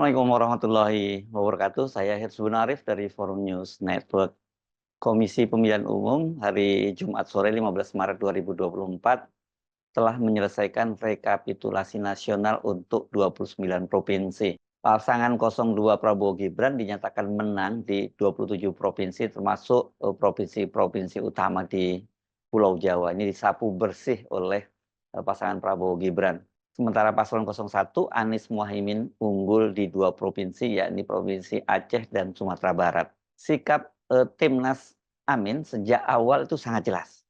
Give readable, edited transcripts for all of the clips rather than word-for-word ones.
Assalamualaikum warahmatullahi wabarakatuh. Saya Hirzun Arif dari Forum News Network. Komisi Pemilihan Umum hari Jumat sore 15 Maret 2024 telah menyelesaikan rekapitulasi nasional untuk 29 provinsi. Pasangan 02 Prabowo Gibran dinyatakan menang di 27 provinsi termasuk provinsi-provinsi utama di Pulau Jawa. Ini disapu bersih oleh pasangan Prabowo Gibran. Sementara paslon 01 Anies Muhaimin unggul di 2 provinsi, yakni Provinsi Aceh dan Sumatera Barat. Sikap Timnas Amin sejak awal itu sangat jelas.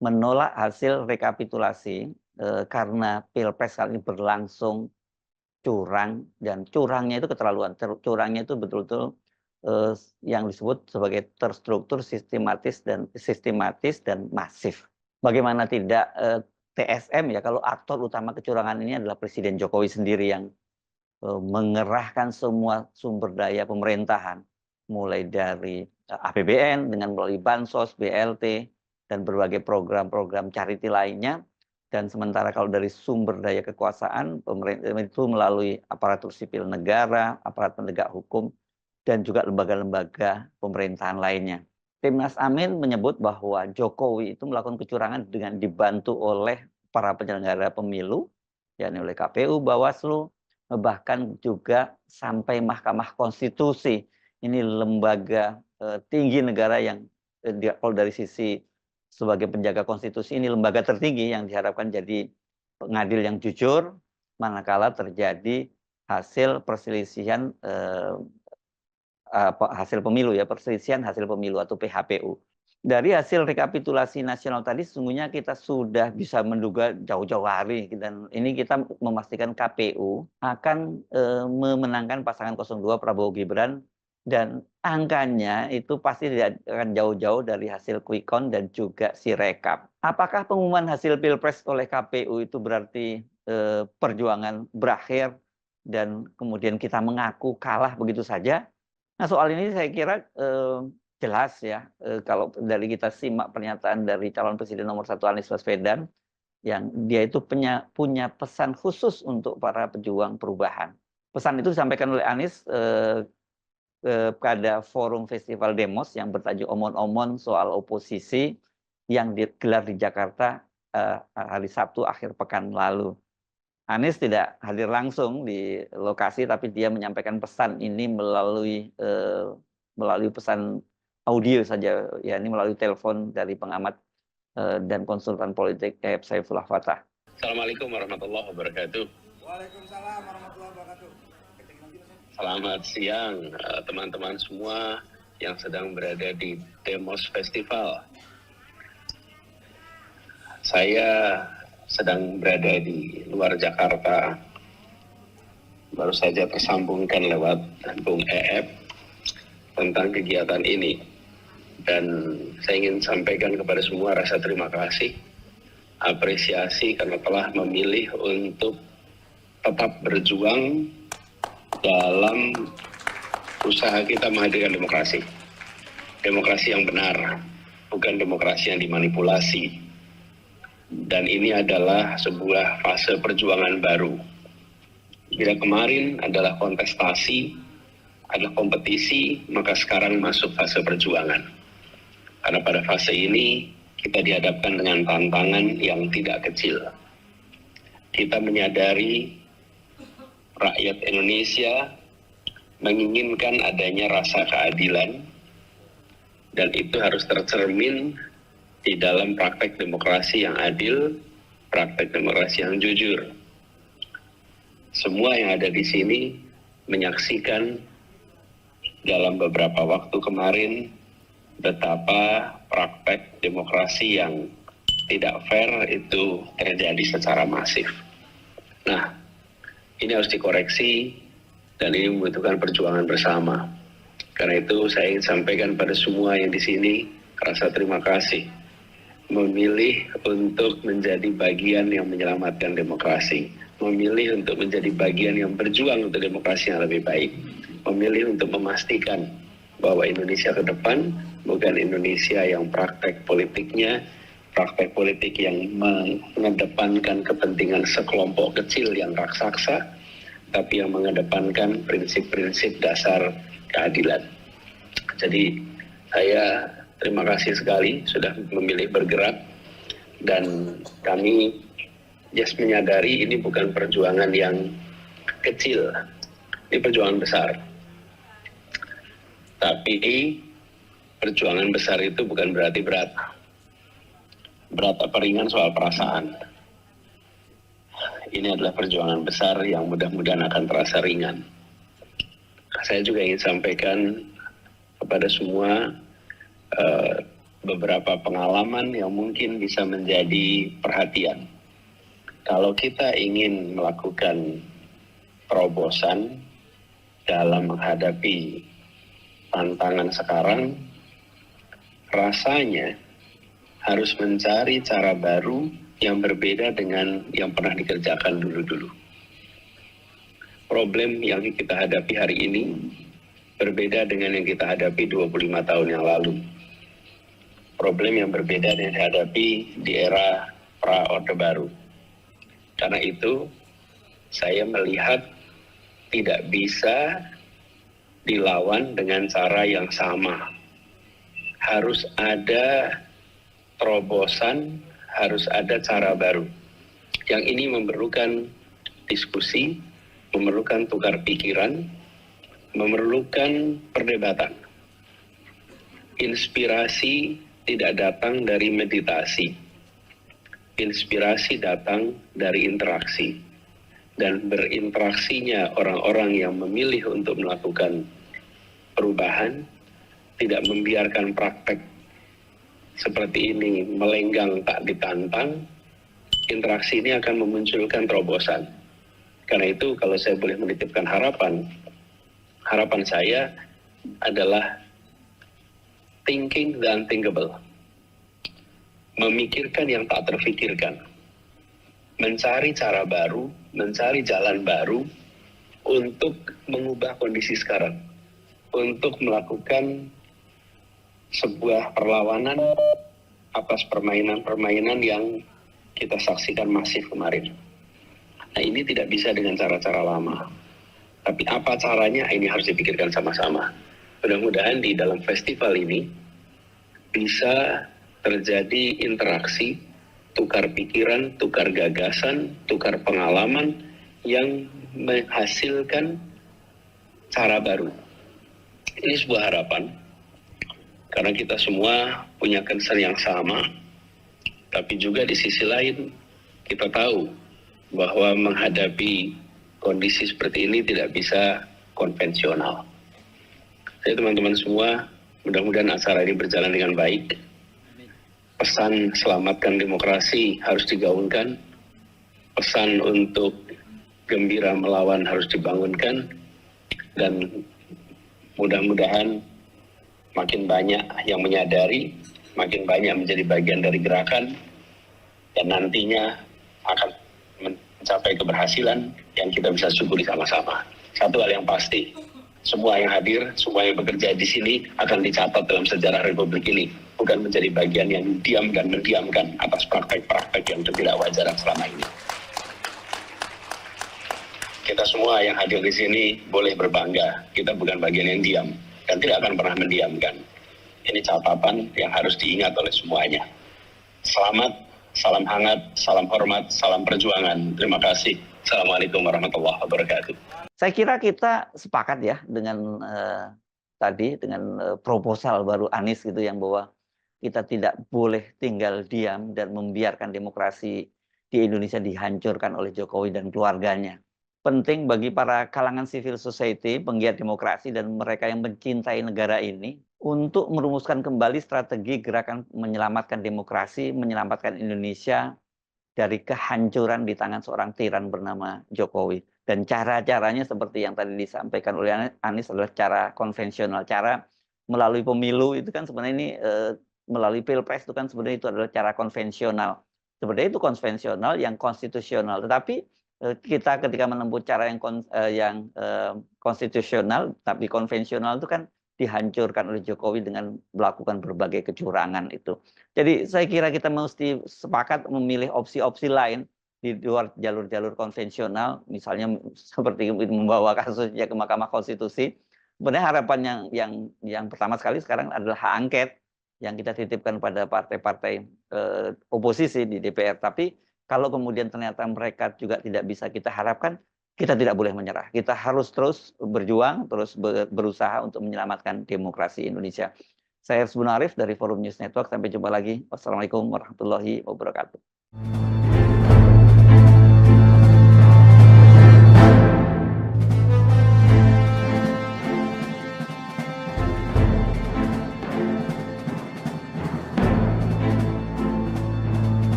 Menolak hasil rekapitulasi karena Pilpres kali ini berlangsung curang, dan curangnya itu keterlaluan. Curangnya itu betul-betul yang disebut sebagai terstruktur, sistematis dan masif. Bagaimana tidak TSM ya, kalau aktor utama kecurangan ini adalah Presiden Jokowi sendiri yang mengerahkan semua sumber daya pemerintahan, mulai dari APBN dengan melalui Bansos, BLT, dan berbagai program-program charity lainnya. Dan sementara kalau dari sumber daya kekuasaan, pemerintah itu melalui aparatur sipil negara, aparat penegak hukum, dan juga lembaga-lembaga pemerintahan lainnya. Timnas Amin menyebut bahwa Jokowi itu melakukan kecurangan dengan dibantu oleh para penyelenggara pemilu, yakni oleh KPU, Bawaslu, bahkan juga sampai Mahkamah Konstitusi. Ini lembaga tinggi negara yang kalau dari sisi sebagai penjaga konstitusi, ini lembaga tertinggi yang diharapkan jadi pengadil yang jujur manakala terjadi hasil perselisihan hasil pemilu ya, perselisihan hasil pemilu atau PHPU. Dari hasil rekapitulasi nasional tadi sesungguhnya kita sudah bisa menduga jauh-jauh hari, dan ini kita memastikan KPU akan memenangkan pasangan 02 Prabowo Gibran, dan angkanya itu pasti tidak akan jauh-jauh dari hasil quick count dan juga Sirekap. Apakah pengumuman hasil Pilpres oleh KPU itu berarti perjuangan berakhir dan kemudian kita mengaku kalah begitu saja? Nah, soal ini saya kira jelas ya, kalau dari kita simak pernyataan dari calon presiden nomor 1 Anies Baswedan, yang dia itu punya pesan khusus untuk para pejuang perubahan. Pesan itu disampaikan oleh Anies pada forum Festival Demos yang bertajuk Omon-Omon soal oposisi yang digelar di Jakarta hari Sabtu akhir pekan lalu. Anies tidak hadir langsung di lokasi, tapi dia menyampaikan pesan ini melalui pesan audio saja, ya, ini melalui telepon dari pengamat dan konsultan politik Yayat Saifullah Fatah. Assalamualaikum warahmatullahi wabarakatuh. Waalaikumsalam warahmatullahi wabarakatuh. Selamat siang teman-teman semua yang sedang berada di Demos Festival. Saya sedang berada di luar Jakarta, baru saja tersambungkan lewat Bung EF tentang kegiatan ini, dan saya ingin sampaikan kepada semua rasa terima kasih, apresiasi karena telah memilih untuk tetap berjuang dalam usaha kita menghadirkan demokrasi yang benar, bukan demokrasi yang dimanipulasi. Dan ini adalah sebuah fase perjuangan baru. Bila kemarin adalah kontestasi, adalah kompetisi, maka sekarang masuk fase perjuangan. Karena pada fase ini kita dihadapkan dengan tantangan yang tidak kecil. Kita menyadari rakyat Indonesia menginginkan adanya rasa keadilan, dan itu harus tercermin di dalam praktek demokrasi yang adil, praktek demokrasi yang jujur. Semua yang ada di sini menyaksikan dalam beberapa waktu kemarin betapa praktek demokrasi yang tidak fair itu terjadi secara masif. Nah, ini harus dikoreksi dan ini membutuhkan perjuangan bersama. Karena itu saya ingin sampaikan pada semua yang di sini rasa terima kasih memilih untuk menjadi bagian yang menyelamatkan demokrasi, memilih untuk menjadi bagian yang berjuang untuk demokrasi yang lebih baik, memilih untuk memastikan bahwa Indonesia ke depan bukan Indonesia yang praktek politiknya, praktek politik yang mengedepankan kepentingan sekelompok kecil yang raksasa, tapi yang mengedepankan prinsip-prinsip dasar keadilan. Jadi saya terima kasih sekali sudah memilih bergerak, dan kami menyadari ini bukan perjuangan yang kecil, ini perjuangan besar. Tapi perjuangan besar itu bukan berarti berat. Berat apa ringan soal perasaan. Ini adalah perjuangan besar yang mudah-mudahan akan terasa ringan. Saya juga ingin sampaikan kepada semua beberapa pengalaman yang mungkin bisa menjadi perhatian. Kalau kita ingin melakukan terobosan dalam menghadapi tantangan sekarang, rasanya harus mencari cara baru yang berbeda dengan yang pernah dikerjakan dulu-dulu. Problem yang kita hadapi hari ini berbeda dengan yang kita hadapi 25 tahun yang lalu. Problem yang berbeda dengan yang dihadapi di era pra-Orde Baru. Karena itu, saya melihat tidak bisa dilawan dengan cara yang sama. Harus ada terobosan, harus ada cara baru. Yang ini memerlukan diskusi, memerlukan tukar pikiran, memerlukan perdebatan. Inspirasi tidak datang dari meditasi. Inspirasi datang dari interaksi. Dan berinteraksinya orang-orang yang memilih untuk melakukan perubahan, tidak membiarkan praktek seperti ini melenggang tak ditantang, interaksi ini akan memunculkan terobosan. Karena itu kalau saya boleh menitipkan harapan saya adalah thinking the unthinkable. Memikirkan yang tak terfikirkan. Mencari cara baru, mencari jalan baru untuk mengubah kondisi sekarang. Untuk melakukan sebuah perlawanan atas permainan-permainan yang kita saksikan masif kemarin. Nah, ini tidak bisa dengan cara-cara lama. Tapi apa caranya, ini harus dipikirkan sama-sama. Mudah-mudahan di dalam festival ini bisa terjadi interaksi, tukar pikiran, tukar gagasan, tukar pengalaman yang menghasilkan cara baru. Ini sebuah harapan, karena kita semua punya concern yang sama, tapi juga di sisi lain kita tahu bahwa menghadapi kondisi seperti ini tidak bisa konvensional. Jadi teman-teman semua, mudah-mudahan acara ini berjalan dengan baik. Pesan selamatkan demokrasi harus digaungkan. Pesan untuk gembira melawan harus dibangunkan. Dan mudah-mudahan makin banyak yang menyadari, makin banyak menjadi bagian dari gerakan, dan nantinya akan mencapai keberhasilan yang kita bisa syukuri sama-sama. Satu hal yang pasti, semua yang hadir, semua yang bekerja di sini akan dicatat dalam sejarah Republik ini, bukan menjadi bagian yang diam dan mendiamkan atas praktek-praktek yang tidak wajar selama ini. Kita semua yang hadir di sini boleh berbangga, kita bukan bagian yang diam dan tidak akan pernah mendiamkan. Ini catatan yang harus diingat oleh semuanya. Selamat, salam hangat, salam hormat, salam perjuangan. Terima kasih. Assalamualaikum warahmatullahi wabarakatuh. Saya kira kita sepakat ya dengan tadi dengan proposal baru Anies gitu yang bahwa kita tidak boleh tinggal diam dan membiarkan demokrasi di Indonesia dihancurkan oleh Jokowi dan keluarganya. Penting bagi para kalangan civil society, penggiat demokrasi dan mereka yang mencintai negara ini untuk merumuskan kembali strategi gerakan menyelamatkan demokrasi, menyelamatkan Indonesia dari kehancuran di tangan seorang tiran bernama Jokowi. Dan cara-caranya seperti yang tadi disampaikan oleh Anies adalah cara konvensional, cara melalui pemilu itu kan sebenarnya ini melalui pilpres itu kan sebenarnya itu adalah cara konvensional. Sebenarnya itu konvensional yang konstitusional, tetapi kita ketika menempuh cara yang konstitusional tapi konvensional itu kan dihancurkan oleh Jokowi dengan melakukan berbagai kecurangan itu. Jadi saya kira kita mesti sepakat memilih opsi-opsi lain di luar jalur-jalur konvensional, misalnya seperti membawa kasusnya ke Mahkamah Konstitusi. Sebenarnya harapan yang pertama sekali sekarang adalah hak angket yang kita titipkan pada partai-partai oposisi di DPR. Tapi kalau kemudian ternyata mereka juga tidak bisa kita harapkan, kita tidak boleh menyerah. Kita harus terus berjuang, terus berusaha untuk menyelamatkan demokrasi Indonesia. Saya Hersbun Arif dari Forum News Network. Sampai jumpa lagi. Wassalamualaikum warahmatullahi wabarakatuh.